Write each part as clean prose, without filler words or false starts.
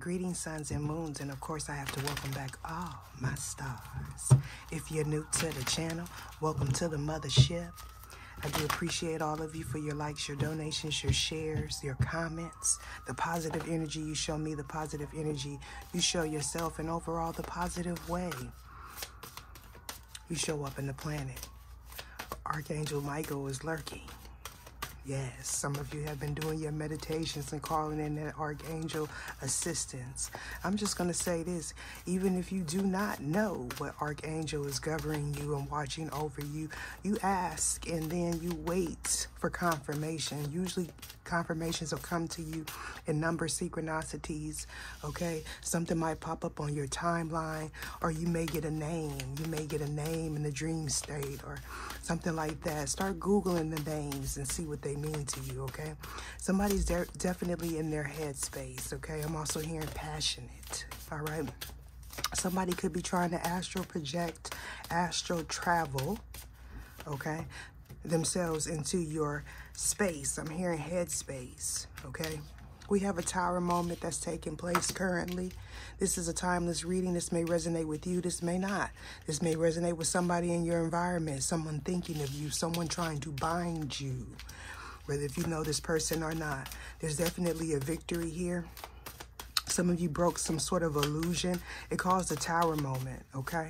Greetings, suns and moons, and of course I have to welcome back all my stars. If you're new to the channel, welcome to the mothership. I do appreciate all of you for your likes, your donations, your shares, your comments, the positive energy you show me, the positive energy you show yourself, and overall the positive way you show up in the planet. Archangel Michael is lurking. Yes, some of you have been doing your meditations and calling in that archangel assistance. I'm just going to say this, even if you do not know what archangel is governing you and watching over you, you ask and then you wait for confirmation. Usually confirmations will come to you in number synchronicities, okay? Something might pop up on your timeline, or you may get a name. You may get a name in the dream state or something like that. Start Googling the names and see what they mean to you, okay? Somebody's definitely in their headspace, okay? I'm also hearing passionate, all right? Somebody could be trying to astral project, astral travel, okay, themselves into your space. I'm hearing headspace, okay? We have a tower moment that's taking place currently. This is a timeless reading. This may resonate with you. This may not. This may resonate with somebody in your environment, someone thinking of you, someone trying to bind you, whether if you know this person or not. There's definitely a victory here. Some of you broke some sort of illusion. It caused a tower moment, okay?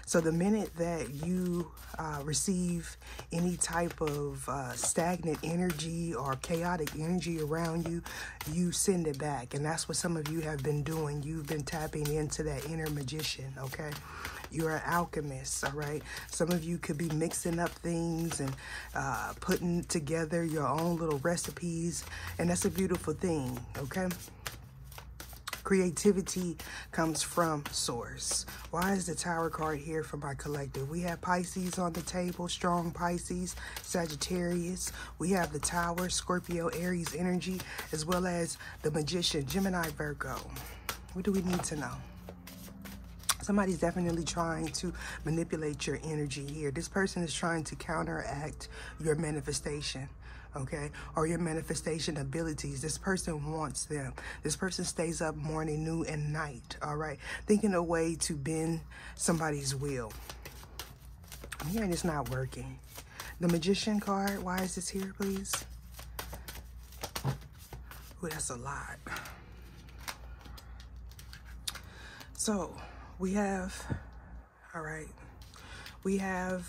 So the minute that you receive any type of stagnant energy or chaotic energy around you, you send it back. And that's what some of you have been doing. You've been tapping into that inner magician, okay? You're an alchemist, all right? Some of you could be mixing up things and putting together your own little recipes. And that's a beautiful thing, okay? Creativity comes from source. Why is the Tower card here for my collective? We have Pisces on the table, strong Pisces, Sagittarius. We have the Tower, Scorpio, Aries energy, as well as the Magician, Gemini, Virgo. What do we need to know? Somebody's definitely trying to manipulate your energy here. This person is trying to counteract your manifestation, okay, or your manifestation abilities. This person wants them. This person stays up morning, noon, and night, all right, thinking a way to bend somebody's will. I'm hearing it's not working. The Magician card, why is this here, please? Oh, that's a lot. So we have, all right, we have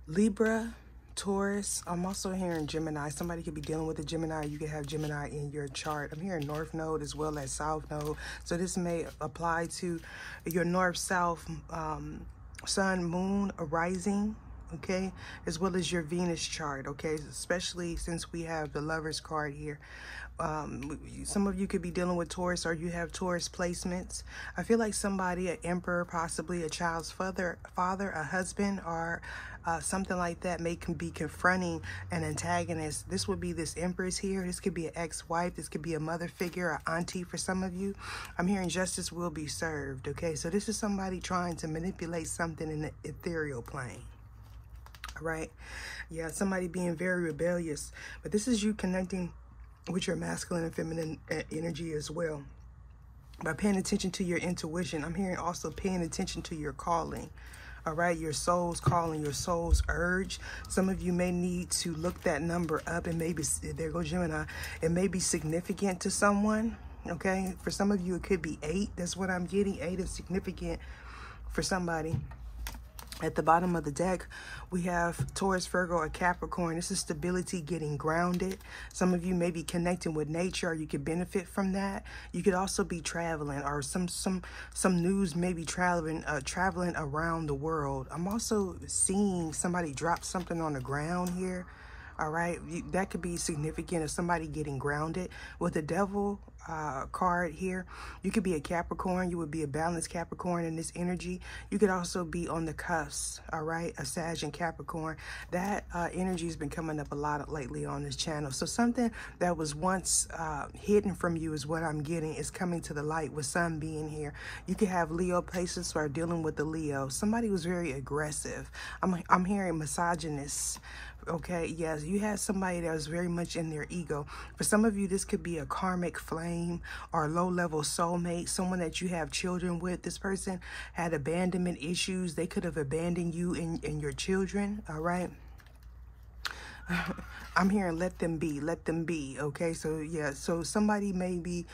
Libra, Taurus. I'm also hearing Gemini. Somebody could be dealing with a Gemini. You could have Gemini in your chart. I'm hearing North Node as well as South Node. So this may apply to your North, South, Sun, Moon, rising, okay, as well as your Venus chart, okay, especially since we have the Lovers card here. Some of you could be dealing with Taurus, or you have Taurus placements. I feel like somebody, an emperor, possibly a child's father, a husband, or something like that may be confronting an antagonist. This would be this empress here. This could be an ex-wife. This could be a mother figure, an auntie for some of you. I'm hearing justice will be served, okay? So this is somebody trying to manipulate something in the ethereal plane. Right? Yeah, somebody being very rebellious. But this is you connecting with your masculine and feminine energy as well. By paying attention to your intuition, I'm hearing also paying attention to your calling. All right, your soul's calling, your soul's urge. Some of you may need to look that number up, and maybe, there goes Gemini, it may be significant to someone, okay? For some of you, it could be 8. That's what I'm getting. 8 is significant for somebody. At the bottom of the deck, we have Taurus, Virgo, or Capricorn. This is stability, getting grounded. Some of you may be connecting with nature, or you could benefit from that. You could also be traveling, or some news may be traveling around the world. I'm also seeing somebody drop something on the ground here. All right, that could be significant of somebody getting grounded. With the Devil card here, you could be a Capricorn. You would be a balanced Capricorn in this energy. You could also be on the cusp, all right, a Sag and Capricorn. That energy has been coming up a lot lately on this channel. So something that was once hidden from you is what I'm getting, is coming to the light with Sun being here. You could have Leo places who are dealing with the Leo. Somebody was very aggressive. I'm hearing misogynist Okay, yes, you had somebody that was very much in their ego. For some of you, this could be a karmic flame or a low-level soulmate, someone that you have children with. This person had abandonment issues. They could have abandoned you and your children, all right? I'm hearing let them be, okay? So, yeah, so somebody may be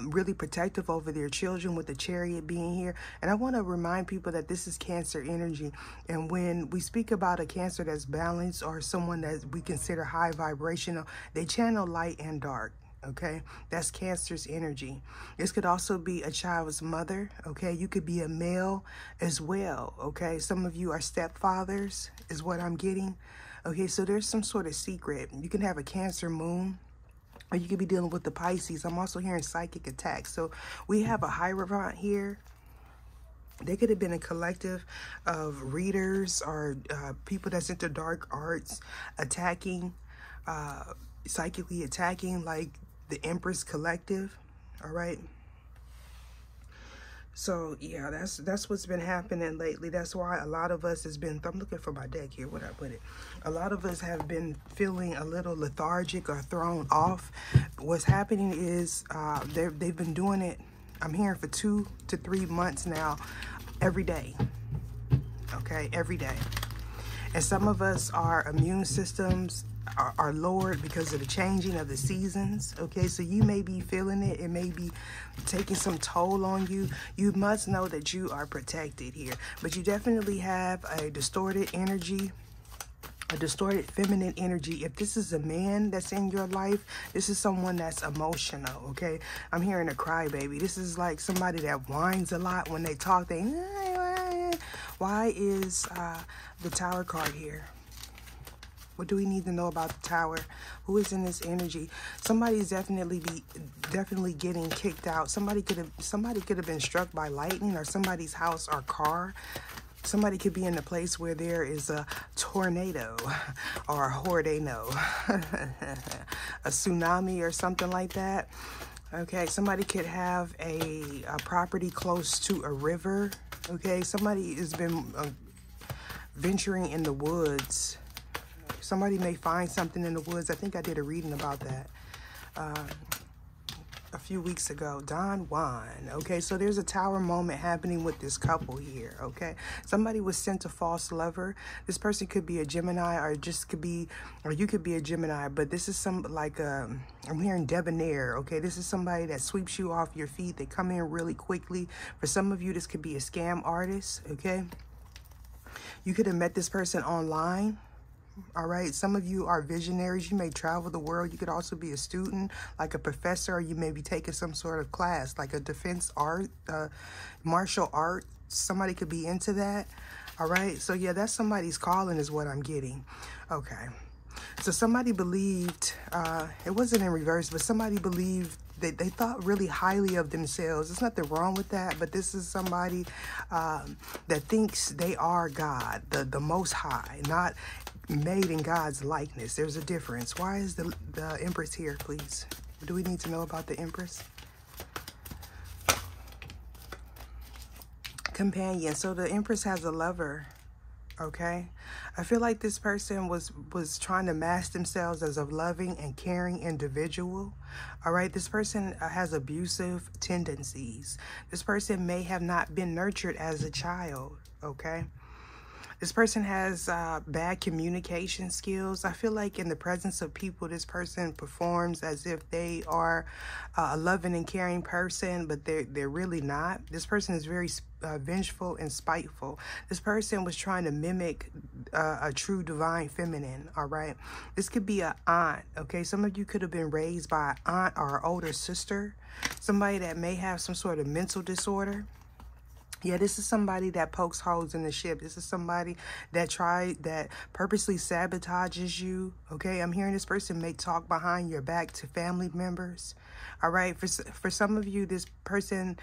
really protective over their children with the Chariot being here. And I want to remind people that this is Cancer energy. And when we speak about a Cancer that's balanced or someone that we consider high vibrational, they channel light and dark. Okay, that's Cancer's energy. This could also be a child's mother. Okay, you could be a male as well. Okay, some of you are stepfathers is what I'm getting. Okay, so there's some sort of secret. You can have a Cancer moon, or you could be dealing with the Pisces. I'm also hearing psychic attacks. So we have a Hierophant here. They could have been a collective of readers or people that's into dark arts attacking, psychically attacking, like the Empress Collective. All right. So yeah, that's what's been happening lately. That's why a lot of us has been, I'm looking for my deck here, where I put it. A lot of us have been feeling a little lethargic or thrown off. What's happening is they've been doing it, I'm hearing, for 2 to 3 months now, every day. Okay, every day. And some of us, our immune systems are lowered because of the changing of the seasons. Okay, so you may be feeling it. It may be taking some toll on you. You must know that you are protected here. But you definitely have a distorted energy, a distorted feminine energy. If this is a man that's in your life, this is someone that's emotional, okay? I'm hearing a crybaby. This is like somebody that whines a lot when they talk. Why is the Tower card here? What do we need to know about the Tower? Who is in this energy? Somebody's definitely getting kicked out. Somebody could have been struck by lightning, or somebody's house or car. Somebody could be in a place where there is a tornado or a hurricane, a tsunami or something like that. Okay, somebody could have a property close to a river. Okay, somebody has been venturing in the woods. Somebody may find something in the woods. I think I did a reading about that a few weeks ago. Don Juan. Okay, so there's a Tower moment happening with this couple here. Okay, somebody was sent a false lover. This person could be a Gemini, or just could be, or you could be a Gemini. But this is some, like, I'm hearing debonair. Okay, this is somebody that sweeps you off your feet. They come in really quickly. For some of you, this could be a scam artist. Okay, you could have met this person online. All right, some of you are visionaries. You may travel the world. You could also be a student, like a professor, or you may be taking some sort of class, like a defense art, martial art. Somebody could be into that. All right, so yeah, that's somebody's calling is what I'm getting. Okay, so somebody believed, it wasn't in reverse, but somebody believed that they thought really highly of themselves. There's nothing wrong with that, but this is somebody that thinks they are God, the Most High, not made in God's likeness. There's a difference. Why is the Empress here, please? What do we need to know about the Empress? Companion. So the Empress has a lover. Okay, I feel like this person was trying to mask themselves as a loving and caring individual. All right, this person has abusive tendencies. This person may have not been nurtured as a child. Okay, this person has bad communication skills. I feel like in the presence of people, this person performs as if they are a loving and caring person, but they're really not. This person is very vengeful and spiteful. This person was trying to mimic a true divine feminine. All right, this could be an aunt. Okay, some of you could have been raised by an aunt or an older sister, somebody that may have some sort of mental disorder. Yeah, this is somebody that pokes holes in the ship. This is somebody that purposely sabotages you. Okay, I'm hearing this person may talk behind your back to family members. All right, for some of you, this person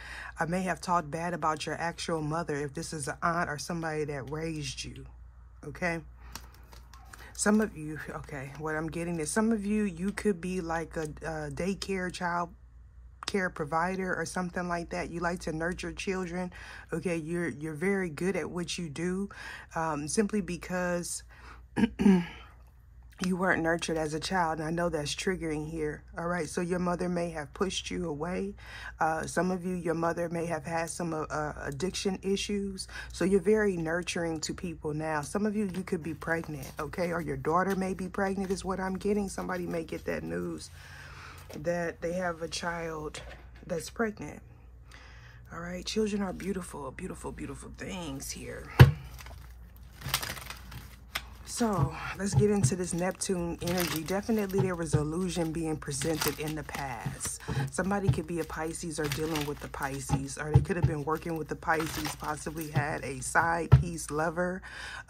may have talked bad about your actual mother, if this is an aunt or somebody that raised you. Okay, some of you, okay, what I'm getting is some of you, you could be like a daycare child care provider or something like that. You like to nurture children. Okay, you're very good at what you do, simply because You weren't nurtured as a child, and I know that's triggering here. All right, so your mother may have pushed you away. Some of you, your mother may have had some addiction issues, so you're very nurturing to people now. Some of you, you could be pregnant, okay, or your daughter may be pregnant is what I'm getting. Somebody may get that news that they have a child that's pregnant. All right, children are beautiful, beautiful, beautiful things here. So let's get into this Neptune energy. Definitely there was illusion being presented in the past. Somebody could be a Pisces or dealing with the Pisces, or they could have been working with the Pisces, possibly had a side piece lover.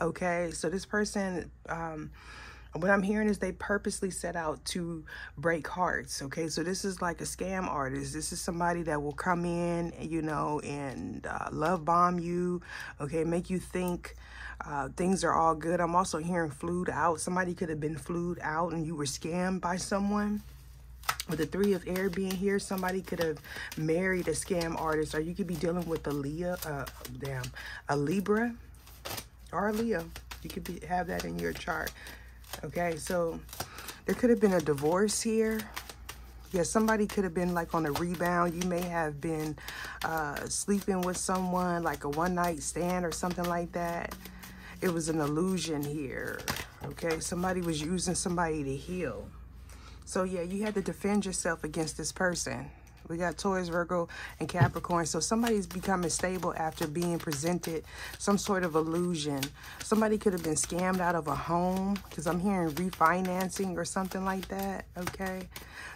Okay, so this person, what I'm hearing is they purposely set out to break hearts. Okay, so this is like a scam artist. This is somebody that will come in, you know, and love bomb you. Okay, make you think things are all good. I'm also hearing flued out. Somebody could have been flued out and you were scammed by someone. With the 3 of air being here, somebody could have married a scam artist, or you could be dealing with a Libra or a Leo. You could have that in your chart. Okay, so there could have been a divorce here. Yeah, somebody could have been like on a rebound. You may have been sleeping with someone, like a one-night stand or something like that. It was an illusion here. Okay, somebody was using somebody to heal. So yeah, you had to defend yourself against this person. We got Taurus, Virgo, and Capricorn. So somebody's becoming stable after being presented some sort of illusion. Somebody could have been scammed out of a home, because I'm hearing refinancing or something like that. Okay.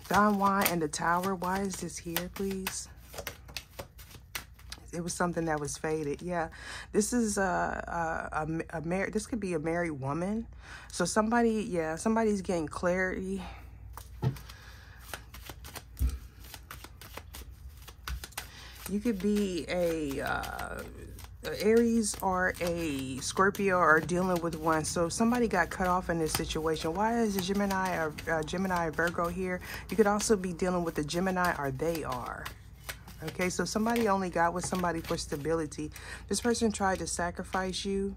Don Juan and the Tower. Why is this here, please? It was something that was faded. Yeah, this is this could be a married woman. So somebody, yeah, somebody's getting clarity. You could be a Aries or a Scorpio, or dealing with one. So somebody got cut off in this situation. Why is the Gemini or Gemini Virgo here? You could also be dealing with the Gemini, or they are. Okay, so somebody only got with somebody for stability. This person tried to sacrifice you.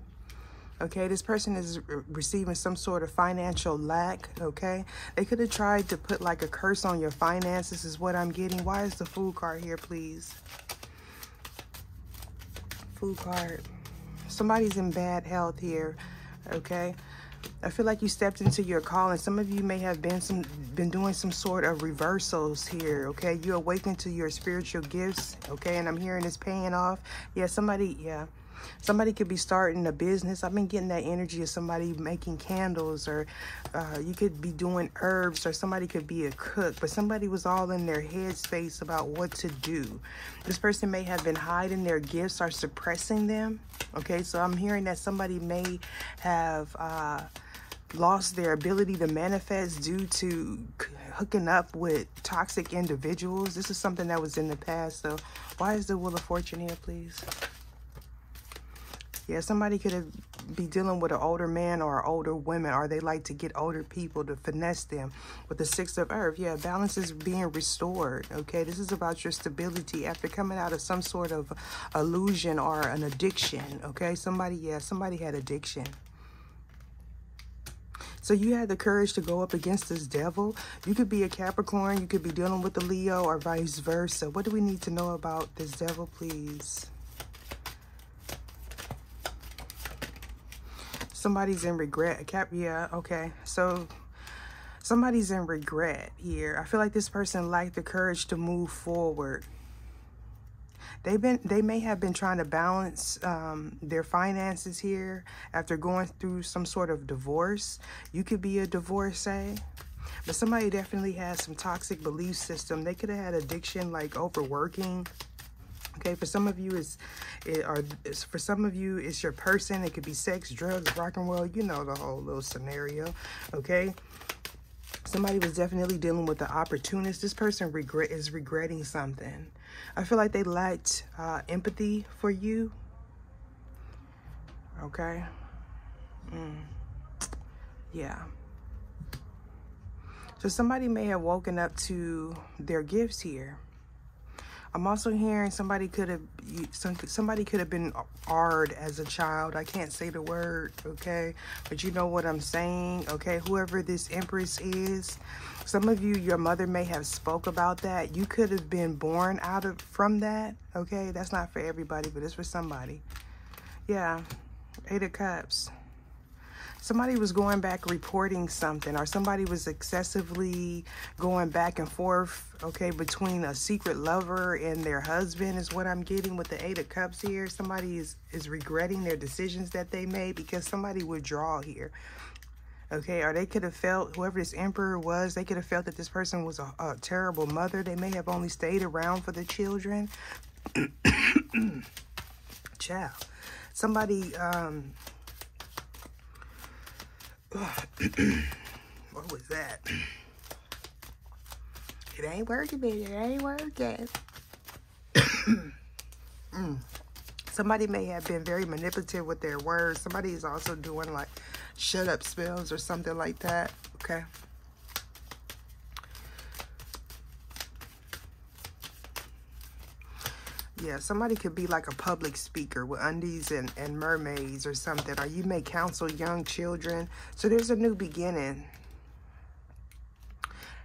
Okay, this person is receiving some sort of financial lack. Okay, they could have tried to put like a curse on your finances is what I'm getting. Why is the Fool card here, please? Fool card. Somebody's in bad health here. Okay, I feel like you stepped into your calling. Some of you may have been doing some sort of reversals here. Okay, you awaken to your spiritual gifts. Okay, and I'm hearing it's paying off. Yeah, somebody could be starting a business. I've been getting that energy of somebody making candles, or you could be doing herbs, or somebody could be a cook, but somebody was all in their headspace about what to do. This person may have been hiding their gifts or suppressing them. Okay, so I'm hearing that somebody may have lost their ability to manifest due to hooking up with toxic individuals. This is something that was in the past. So why is the Wheel of Fortune here, please? Yeah, somebody could be dealing with an older man or older women, or they like to get older people to finesse them. With the 6 of Earth, yeah, balance is being restored. Okay, this is about your stability after coming out of some sort of illusion or an addiction. Okay, somebody had addiction. So you had the courage to go up against this devil. You could be a Capricorn, you could be dealing with a Leo, or vice versa. What do we need to know about this devil, please? Somebody's in regret. Yeah, okay. So somebody's in regret here. I feel like this person lacked the courage to move forward. They may have been trying to balance their finances here after going through some sort of divorce. You could be a divorcee, but somebody definitely has some toxic belief system. They could have had addiction, like overworking. Okay, for some of you, it's your person. It could be sex, drugs, rock and roll. You know the whole little scenario. Okay, somebody was definitely dealing with the opportunist. This person is regretting something. I feel like they lacked empathy for you. Okay. Yeah. So somebody may have woken up to their gifts here. I'm also hearing somebody could have been AR'd as a child. I can't say the word, okay? But you know what I'm saying, okay? Whoever this Empress is, some of you, your mother may have spoke about that. You could have been born from that, okay? That's not for everybody, but it's for somebody. Yeah, 8 of Cups. Somebody was going back reporting something, or somebody was excessively going back and forth, okay, between a secret lover and their husband is what I'm getting with the 8 of Cups here. Somebody is regretting their decisions that they made because somebody withdrew here, okay? Or they could have felt, whoever this Emperor was, they could have felt that this person was a terrible mother. They may have only stayed around for the children. Child. Somebody, what was that? It ain't working, baby. It ain't working. Somebody may have been very manipulative with their words. Somebody is also doing like shut up spells or something like that. Okay. Yeah, somebody could be like a public speaker with undies and mermaids or something. Or you may counsel young children. So there's a new beginning.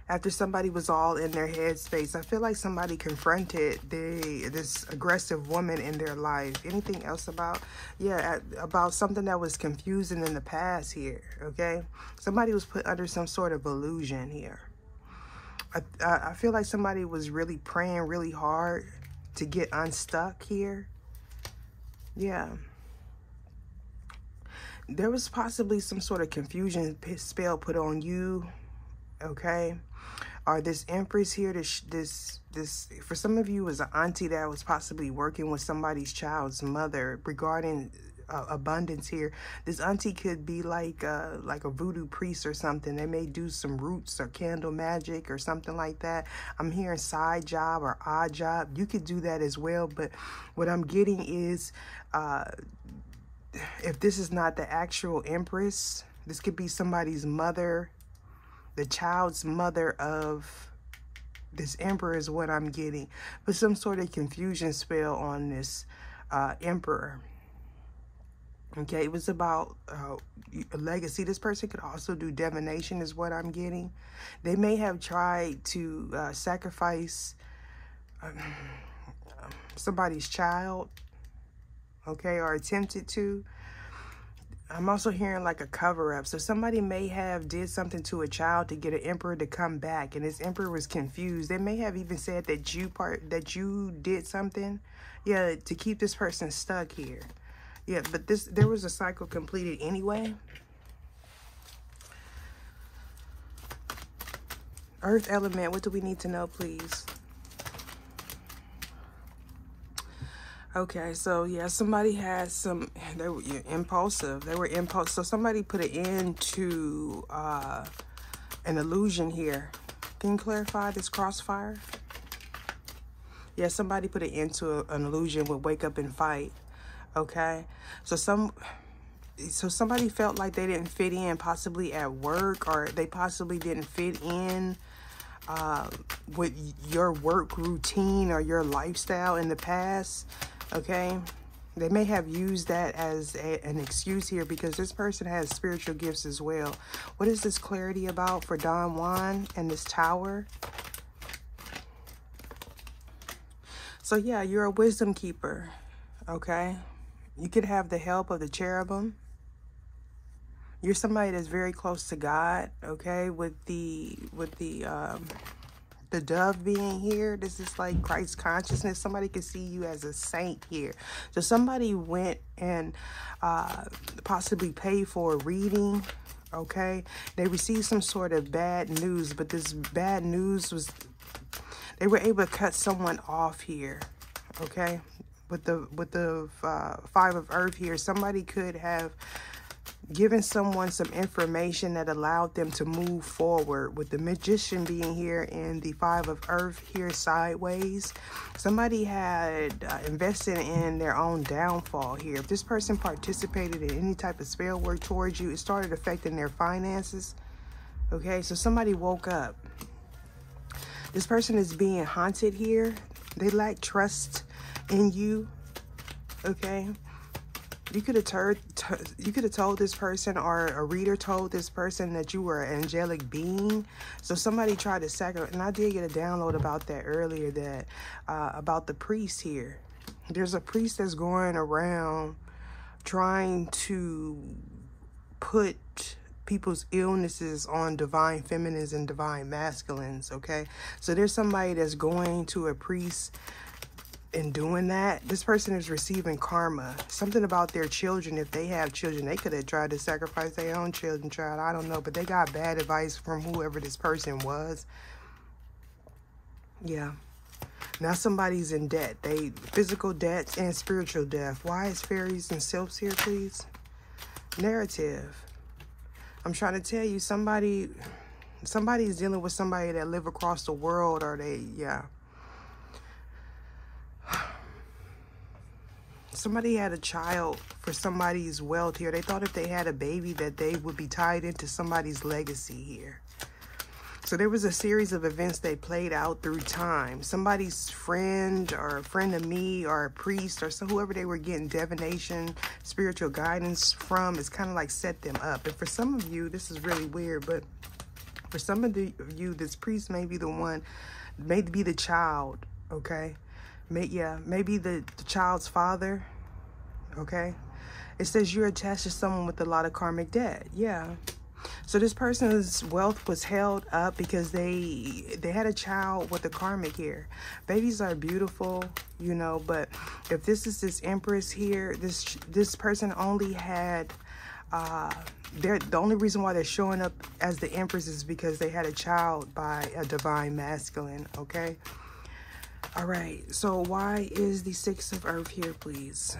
After somebody was all in their headspace, I feel like somebody confronted this aggressive woman in their life. Anything else about? Yeah, about something that was confusing in the past here, okay? Somebody was put under some sort of illusion here. I feel like somebody was really praying really hard to get unstuck here. Yeah. There was possibly some sort of confusion spell put on you, okay? Or this Empress here, this for some of you was an auntie that was possibly working with somebody's child's mother regarding abundance here. This auntie could be like a voodoo priest or something. They may do some roots or candle magic or something like that. I'm hearing side job or odd job. You could do that as well, but what I'm getting is if this is not the actual Empress, this could be somebody's mother, the child's mother of this Emperor is what I'm getting. But some sort of confusion spell on this Emperor. Okay, it was about a legacy. This person could also do divination is what I'm getting. They may have tried to sacrifice somebody's child, okay, or attempted to. I'm also hearing like a cover-up. So somebody may have did something to a child to get an Emperor to come back, and this Emperor was confused. They may have even said that you did something, yeah, to keep this person stuck here. Yeah, but there was a cycle completed anyway. Earth element, what do we need to know, please? Okay, so yeah, somebody had they were impulsive. They were impulsive. So somebody put an end to an illusion here. Can you clarify this crossfire? Yeah, somebody put an end to an illusion with wake up and fight. Okay, so somebody felt like they didn't fit in, possibly at work, or they possibly didn't fit in with your work routine or your lifestyle in the past. Okay, they may have used that as an excuse here because this person has spiritual gifts as well. What is this clarity about for Don Juan and this Tower? So yeah, you're a wisdom keeper. Okay, you could have the help of the cherubim. You're somebody that's very close to God, okay? With the dove being here, this is like Christ consciousness. Somebody can see you as a saint here. So somebody went and possibly paid for a reading, okay? They received some sort of bad news, but this bad news was, they were able to cut someone off here, okay? With the Five of Earth here, somebody could have given someone some information that allowed them to move forward. With the Magician being here and the Five of Earth here sideways, somebody had invested in their own downfall here. If this person participated in any type of spell work towards you, it started affecting their finances. Okay, so somebody woke up. This person is being haunted here. They lack trust in you, okay? You could have told this person, or a reader told this person, that you were an angelic being. So somebody tried to sacrifice, and I did get a download about that earlier, that about the priest here. There's a priest that's going around trying to put people's illnesses on divine feminines and divine masculines, okay? So there's somebody that's going to a priest and doing that. This person is receiving karma. Something about their children. If they have children, they could have tried to sacrifice their own children, child. I don't know, but they got bad advice from whoever this person was. Yeah. Now somebody's in debt. They physical debts and spiritual death. Why is fairies and sylphs here, please? Narrative. I'm trying to tell you, somebody's dealing with somebody that live across the world, or somebody had a child for somebody's wealth here. They thought if they had a baby that they would be tied into somebody's legacy here. So there was a series of events they played out through time. Somebody's friend, or a friend of me, or a priest, or whoever they were getting divination, spiritual guidance from, is kind of like set them up. And for some of you, this is really weird, but for some of you, this priest may be the one, may be the child, okay? Maybe the child's father, okay? It says you're attached to someone with a lot of karmic debt. Yeah. So this person's wealth was held up because they had a child with a karmic here. Babies are beautiful, you know, but if this is this empress here, this person only had, the only reason why they're showing up as the empress is because they had a child by a divine masculine, okay? All right, so why is the Six of Earth here, please?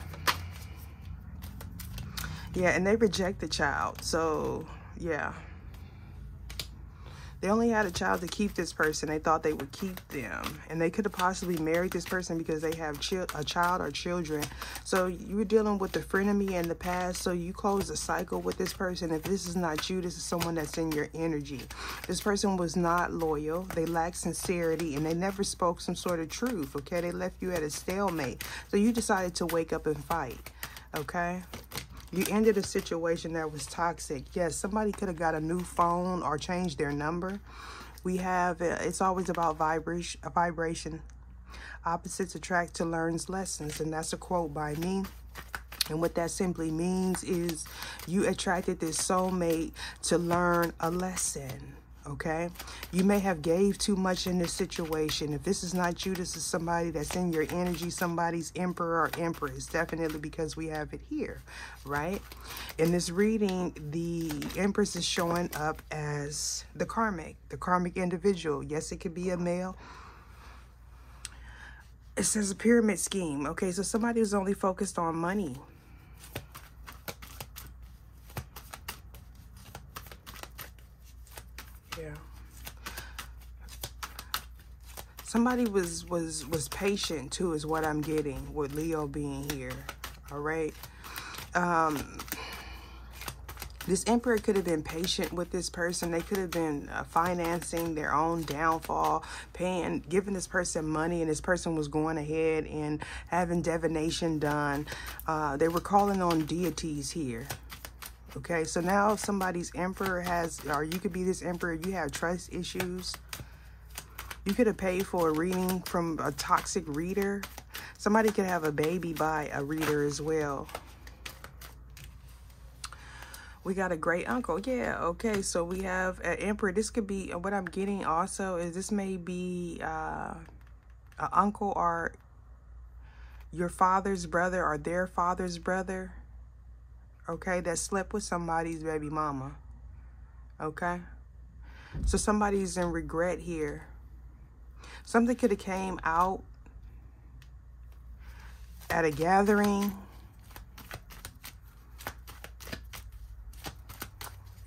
Yeah, and they reject the child, so yeah. They only had a child to keep this person. They thought they would keep them. And they could have possibly married this person because they have a child or children. So you were dealing with the frenemy in the past. So you close the cycle with this person. If this is not you, this is someone that's in your energy. This person was not loyal. They lacked sincerity. And they never spoke some sort of truth, okay? They left you at a stalemate. So you decided to wake up and fight, okay? You ended a situation that was toxic. Yes, somebody could have got a new phone or changed their number. We have, it's always about vibration. Opposites attract to learn's lessons. And that's a quote by me. And what that simply means is you attracted this soulmate to learn a lesson. Okay, you may have gave too much in this situation. If this is not you, this is somebody that's in your energy, somebody's emperor or empress, definitely, because we have it here, right? In this reading, the empress is showing up as the karmic individual. Yes, it could be a male. It says a pyramid scheme. Okay, so somebody who's only focused on money. Yeah. Somebody was patient too, is what I'm getting with Leo being here. All right. This emperor could have been patient with this person. They could have been financing their own downfall, giving this person money, and this person was going ahead and having divination done. They were calling on deities here. Okay, so now somebody's emperor has, or you could be this emperor, you have trust issues. You could have paid for a reading from a toxic reader. Somebody could have a baby by a reader as well. We got a great uncle. Yeah, okay, so we have an emperor. This could be, what I'm getting also is this may be an uncle or your father's brother or their father's brother. Okay, that slept with somebody's baby mama. Okay, so somebody's in regret here. Something could have came out at a gathering.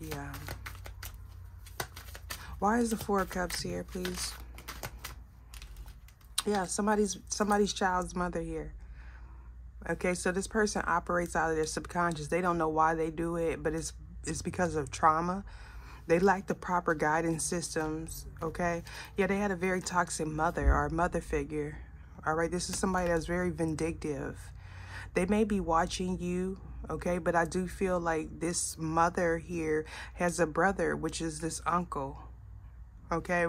Yeah. Why is the Four of Cups here, please? Yeah, somebody's child's mother here. Okay, so this person operates out of their subconscious. They don't know why they do it, but it's because of trauma. They lack the proper guidance systems, okay? Yeah, they had a very toxic mother or mother figure, All right, this is somebody that's very vindictive. They may be watching you, okay, but I do feel like this mother here has a brother, which is this uncle, okay?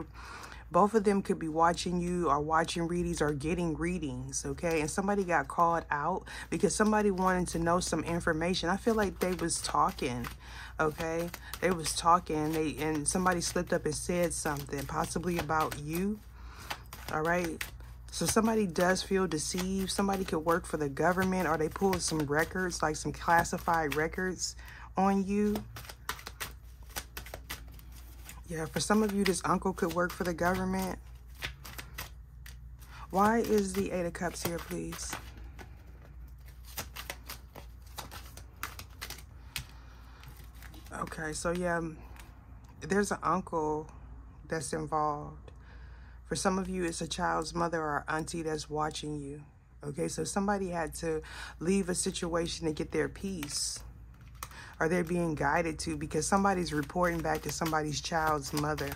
Both of them could be watching you or watching readings or getting readings, okay? And somebody got called out because somebody wanted to know some information. I feel like they was talking, okay? They was talking, and somebody slipped up and said something, possibly about you, all right? So somebody does feel deceived. Somebody could work for the government, or they pulled some records, like some classified records on you. Yeah, for some of you, this uncle could work for the government. Why is the Eight of Cups here, please? Okay, so yeah, there's an uncle that's involved. For some of you, it's a child's mother or auntie that's watching you. Okay, so somebody had to leave a situation to get their peace. Or they're being guided to because somebody's reporting back to somebody's child's mother.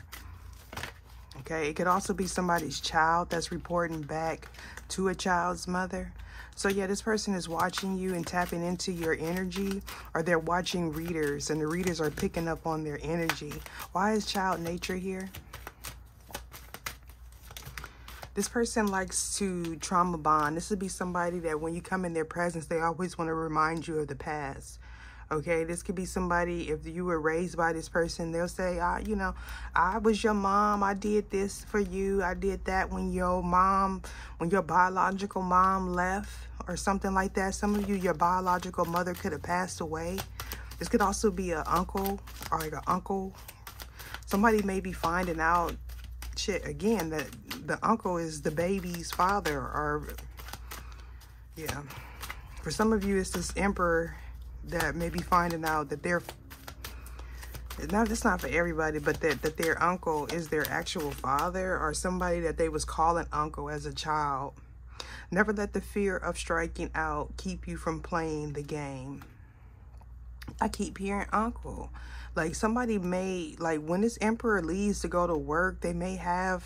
Okay, it could also be somebody's child that's reporting back to a child's mother. So yeah, this person is watching you and tapping into your energy, or they're watching readers and the readers are picking up on their energy. Why is child nature here? This person likes to trauma bond. This would be somebody that when you come in their presence, they always want to remind you of the past. Okay, this could be somebody, if you were raised by this person, they'll say, you know, I was your mom. I did this for you. I did that when your biological mom left or something like that. Some of you, your biological mother could have passed away. This could also be an uncle or like an uncle. Somebody may be finding out, shit, again, that the uncle is the baby's father, or, yeah. For some of you, it's this emperor that may be finding out that that's not for everybody, but that their uncle is their actual father, or somebody that they was calling uncle as a child. Never let the fear of striking out keep you from playing the game. I keep hearing uncle. Like somebody may, like when this emperor leaves to go to work, they may have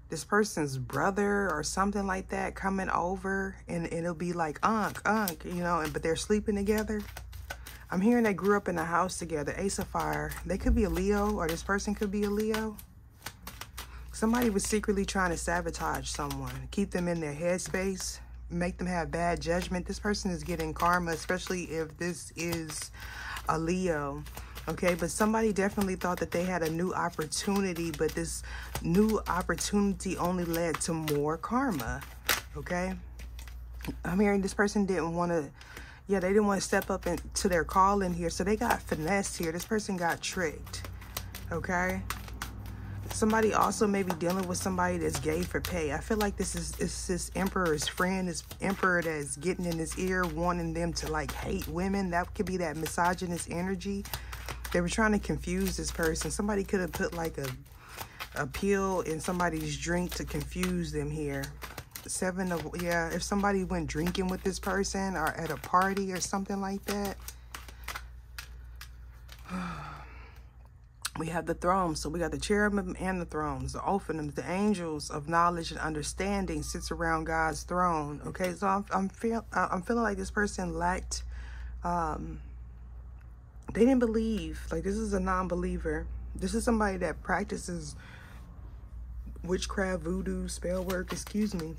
this person's brother or something like that coming over, and it'll be like unk, you know, but they're sleeping together. I'm hearing they grew up in a house together. Ace of Fire. They could be a Leo, or this person could be a Leo. Somebody was secretly trying to sabotage someone, keep them in their headspace, make them have bad judgment. This person is getting karma, especially if this is a Leo. Okay, but somebody definitely thought that they had a new opportunity, but this new opportunity only led to more karma. Okay, I'm hearing this person didn't want to, yeah, they didn't want to step up into their calling here, so they got finessed here. This person got tricked. Okay, somebody also may be dealing with somebody that's gay for pay. I feel like this is this emperor's friend, this emperor that's getting in his ear, wanting them to like hate women. That could be that misogynist energy. They were trying to confuse this person. Somebody could have put like a pill in somebody's drink to confuse them here. Yeah, if somebody went drinking with this person or at a party or something like that. We have the throne. So we got the cherubim and the thrones, the ophanims, the angels of knowledge and understanding sits around God's throne. Okay, so I'm feeling like this person lacked, they didn't believe. Like, this is a non-believer. This is somebody that practices witchcraft, voodoo, spell work, excuse me.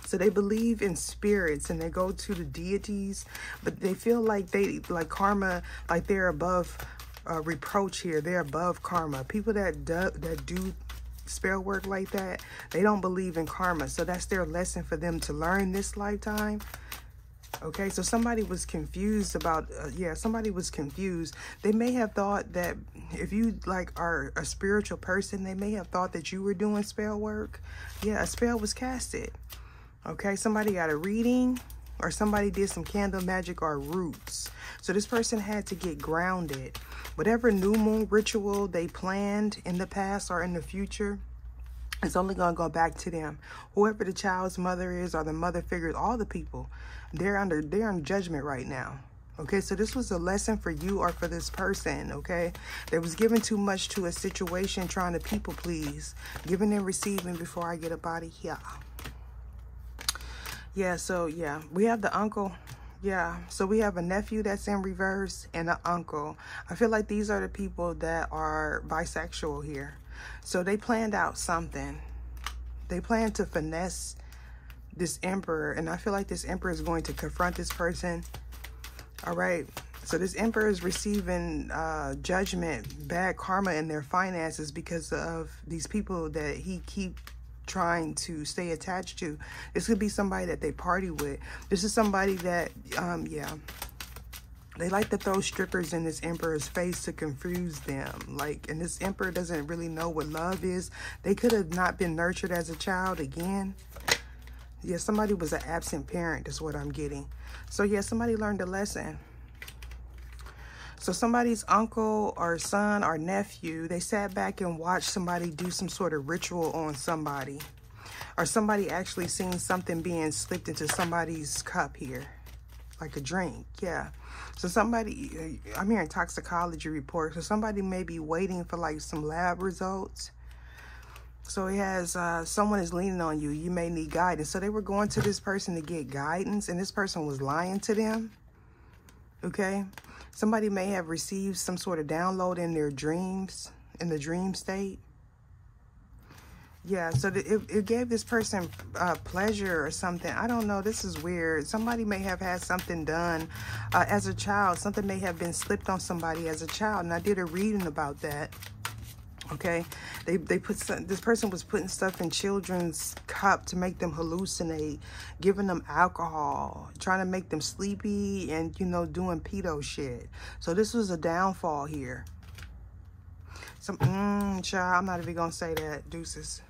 So they believe in spirits and they go to the deities, but they feel like karma, like they're above reproach here. They're above karma. People that do spell work like that, they don't believe in karma. So that's their lesson for them to learn this lifetime. Okay, so somebody was confused about, somebody was confused. They may have thought that if you like are a spiritual person, they may have thought that you were doing spell work. Yeah, a spell was casted. Okay, somebody got a reading, or somebody did some candle magic or roots. So this person had to get grounded. Whatever new moon ritual they planned in the past or in the future, it's only going to go back to them. Whoever the child's mother is, or the mother figures, all the people, they're in judgment right now. Okay, so this was a lesson for you or for this person, okay? They was giving too much to a situation, trying to people please. Giving and receiving before I get up out of here. Yeah, so yeah, we have the uncle. Yeah, so we have a nephew that's in reverse and an uncle. I feel like these are the people that are bisexual here. So they planned out something. They planned to finesse this emperor, and I feel like this emperor is going to confront this person. All right, so this emperor is receiving judgment, bad karma in their finances because of these people that he keep trying to stay attached to. This could be somebody that they party with. This is somebody that, yeah, they like to throw strippers in this emperor's face to confuse them. Like, and this emperor doesn't really know what love is. They could have not been nurtured as a child again. Yeah, somebody was an absent parent is what I'm getting. So yeah, somebody learned a lesson. So somebody's uncle or son or nephew, they sat back and watched somebody do some sort of ritual on somebody. Or somebody actually seen something being slipped into somebody's cup here. Like a drink, yeah. So somebody, I'm hearing toxicology reports. So somebody may be waiting for like some lab results. So it has, someone is leaning on you. You may need guidance. So they were going to this person to get guidance, and this person was lying to them. Okay? Somebody may have received some sort of download in their dreams, in the dream state. Yeah, so it gave this person pleasure or something. I don't know. This is weird. Somebody may have had something done as a child. Something may have been slipped on somebody as a child, and I did a reading about that. Okay, they put this person was putting stuff in children's cup to make them hallucinate, giving them alcohol, trying to make them sleepy, and you know, doing pedo shit. So this was a downfall here. Some child, I'm not even gonna say that. Deuces.